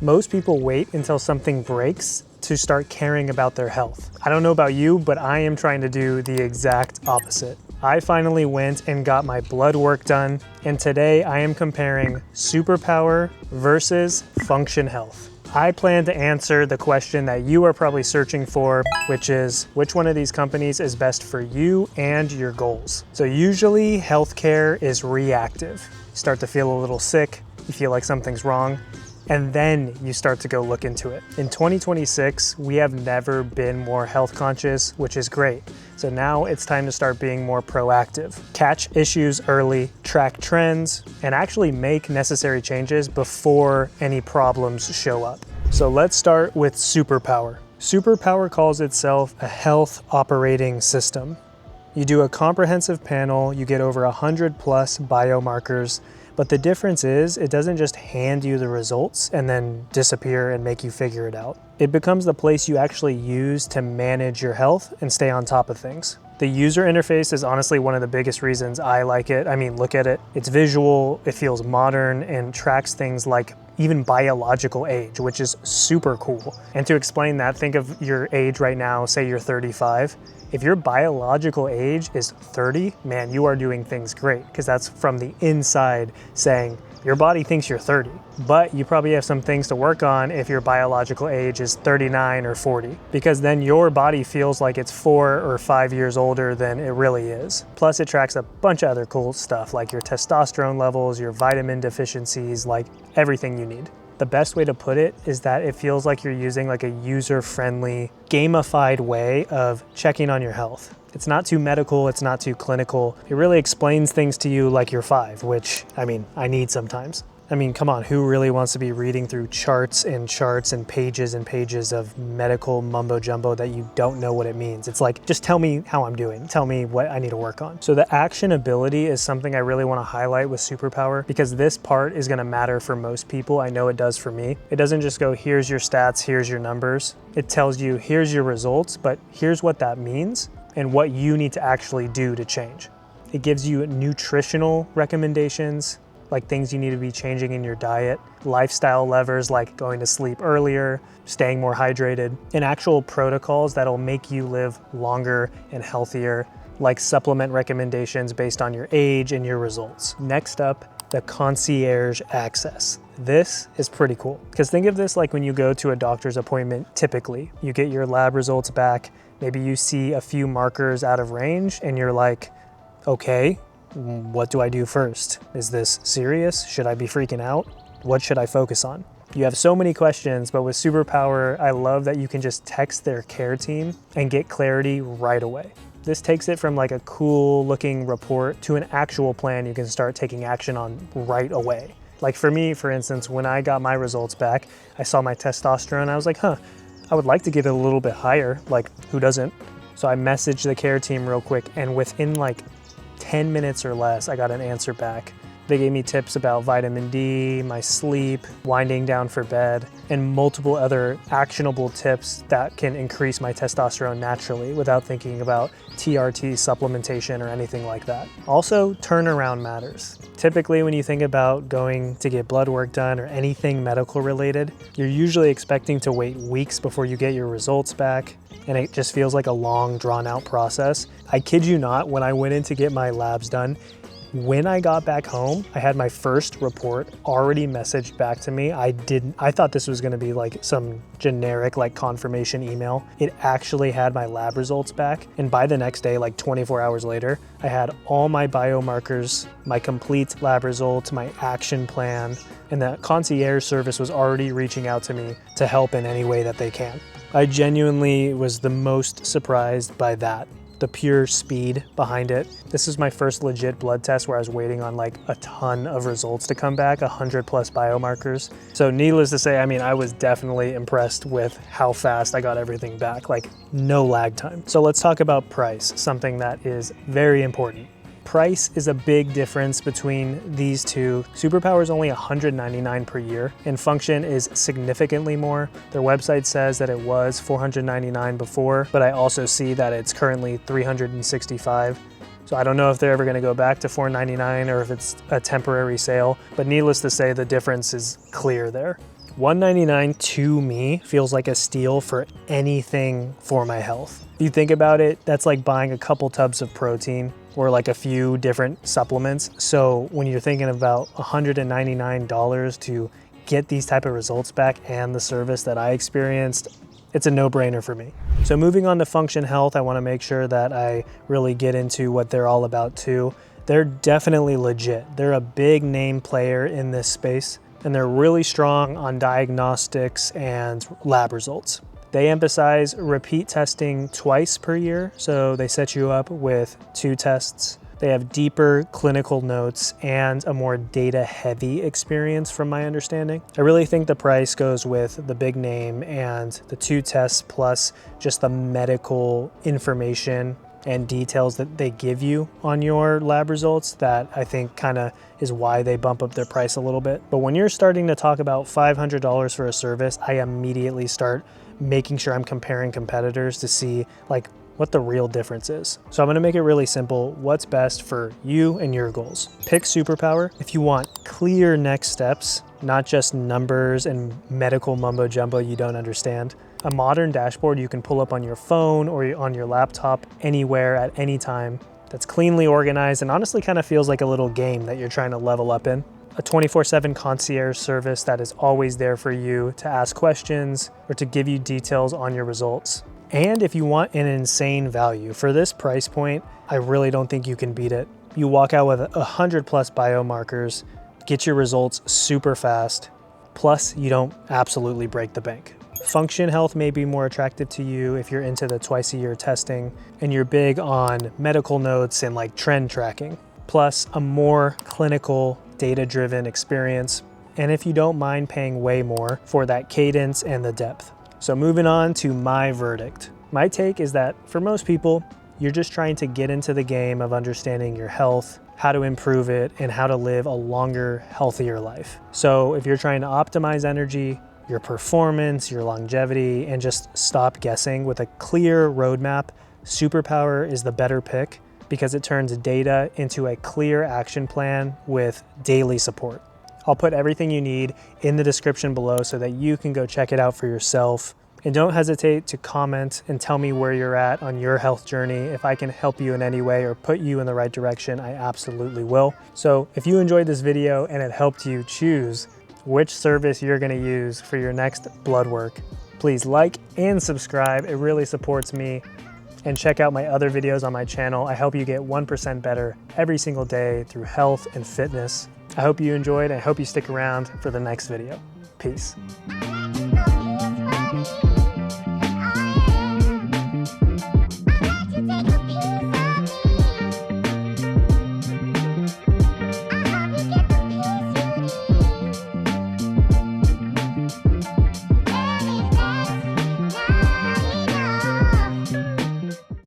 Most people wait until something breaks to start caring about their health. I don't know about you, but I am trying to do the exact opposite. I finally went and got my blood work done, and today I am comparing Superpower versus Function Health. I plan to answer the question that you are probably searching for, which is which one of these companies is best for you and your goals. So usually healthcare is reactive. You start to feel a little sick, you feel like something's wrong, and then you start to go look into it. In 2026, we have never been more health conscious, which is great. So now it's time to start being more proactive. Catch issues early, track trends, and actually make necessary changes before any problems show up. So let's start with Superpower. Superpower calls itself a health operating system. You do a comprehensive panel, you get over 100 plus biomarkers, but the difference is it doesn't just hand you the results and then disappear and make you figure it out. It becomes the place you actually use to manage your health and stay on top of things. The user interface is honestly one of the biggest reasons I like it. I mean, look at it. It's visual, it feels modern, and tracks things like even biological age, which is super cool. And to explain that, think of your age right now, say you're 35. If your biological age is 30, man, you are doing things great, because that's from the inside saying your body thinks you're 30, but you probably have some things to work on if your biological age is 39 or 40, because then your body feels like it's 4 or 5 years older than it really is. Plus it tracks a bunch of other cool stuff like your testosterone levels, your vitamin deficiencies, like everything you need. The best way to put it is that it feels like you're using like a user-friendly, gamified way of checking on your health. It's not too medical, it's not too clinical. It really explains things to you like you're 5, which, I mean, I need sometimes. I mean, come on, who really wants to be reading through charts and pages of medical mumbo jumbo that you don't know what it means? It's like, just tell me how I'm doing. Tell me what I need to work on. So the actionability is something I really want to highlight with Superpower, because this part is going to matter for most people. I know it does for me. It doesn't just go, here's your stats, here's your numbers. It tells you, here's your results, but here's what that means and what you need to actually do to change. It gives you nutritional recommendations, like things you need to be changing in your diet, lifestyle levers like going to sleep earlier, staying more hydrated, and actual protocols that'll make you live longer and healthier, like supplement recommendations based on your age and your results. Next up, the concierge access. This is pretty cool, because think of this like when you go to a doctor's appointment. Typically, you get your lab results back, maybe you see a few markers out of range, and you're like, okay, what do I do first? Is this serious? Should I be freaking out? What should I focus on? You have so many questions, but with Superpower, I love that you can just text their care team and get clarity right away. This takes it from like a cool looking report to an actual plan you can start taking action on right away. Like for me, for instance, when I got my results back, I saw my testosterone, I was like, I would like to get it a little bit higher, like who doesn't? So I messaged the care team real quick, and within like 10 minutes or less, I got an answer back. They gave me tips about vitamin D, my sleep, winding down for bed, and multiple other actionable tips that can increase my testosterone naturally without thinking about TRT supplementation or anything like that. Also, turnaround matters. Typically, when you think about going to get blood work done or anything medical related, you're usually expecting to wait weeks before you get your results back, and it just feels like a long, drawn-out process. I kid you not, when I went in to get my labs done, when I got back home, I had my first report already messaged back to me. I thought this was gonna be like some generic like confirmation email. It actually had my lab results back. And by the next day, like 24 hours later, I had all my biomarkers, my complete lab results, my action plan, and the concierge service was already reaching out to me to help in any way that they can. I genuinely was the most surprised by that. The pure speed behind it. This is my first legit blood test where I was waiting on like a ton of results to come back, 100 plus biomarkers. So needless to say, I mean, I was definitely impressed with how fast I got everything back, like no lag time. So let's talk about price, something that is very important. Price is a big difference between these two. Superpower is only $199 per year, and Function is significantly more. Their website says that it was $499 before, but I also see that it's currently $365. So I don't know if they're ever gonna go back to $499 or if it's a temporary sale, but needless to say, the difference is clear there. $1.99 to me feels like a steal for anything for my health. If you think about it, that's like buying a couple tubs of protein or like a few different supplements. So when you're thinking about $199 to get these type of results back and the service that I experienced, it's a no-brainer for me. So moving on to Function Health, I wanna make sure that I really get into what they're all about too. They're definitely legit. They're a big name player in this space, and they're really strong on diagnostics and lab results. They emphasize repeat testing twice per year, so they set you up with 2 tests. They have deeper clinical notes and a more data-heavy experience from my understanding. I really think the price goes with the big name and the 2 tests plus just the medical information and details that they give you on your lab results that I think kind of is why they bump up their price a little bit. But when you're starting to talk about $500 for a service, I immediately start making sure I'm comparing competitors to see like what the real difference is. So I'm gonna make it really simple. What's best for you and your goals? Pick Superpower if you want clear next steps, not just numbers and medical mumbo jumbo you don't understand. A modern dashboard you can pull up on your phone or on your laptop anywhere at any time that's cleanly organized and honestly kind of feels like a little game that you're trying to level up in. A 24/7 concierge service that is always there for you to ask questions or to give you details on your results. And if you want an insane value, for this price point, I really don't think you can beat it. You walk out with 100+ biomarkers, get your results super fast, plus you don't absolutely break the bank. Function Health may be more attractive to you if you're into the twice-a-year testing and you're big on medical notes and like trend tracking, plus a more clinical, data-driven experience. And if you don't mind paying way more for that cadence and the depth. So moving on to my verdict. My take is that for most people, you're just trying to get into the game of understanding your health, how to improve it, and how to live a longer, healthier life. So if you're trying to optimize energy, your performance, your longevity, and just stop guessing with a clear roadmap, Superpower is the better pick because it turns data into a clear action plan with daily support. I'll put everything you need in the description below so that you can go check it out for yourself. And don't hesitate to comment and tell me where you're at on your health journey. If I can help you in any way or put you in the right direction, I absolutely will. So if you enjoyed this video and it helped you choose which service you're gonna use for your next blood work, please like and subscribe. It really supports me. And check out my other videos on my channel. I help you get 1% better every single day through health and fitness. I hope you enjoyed. I hope you stick around for the next video. Peace.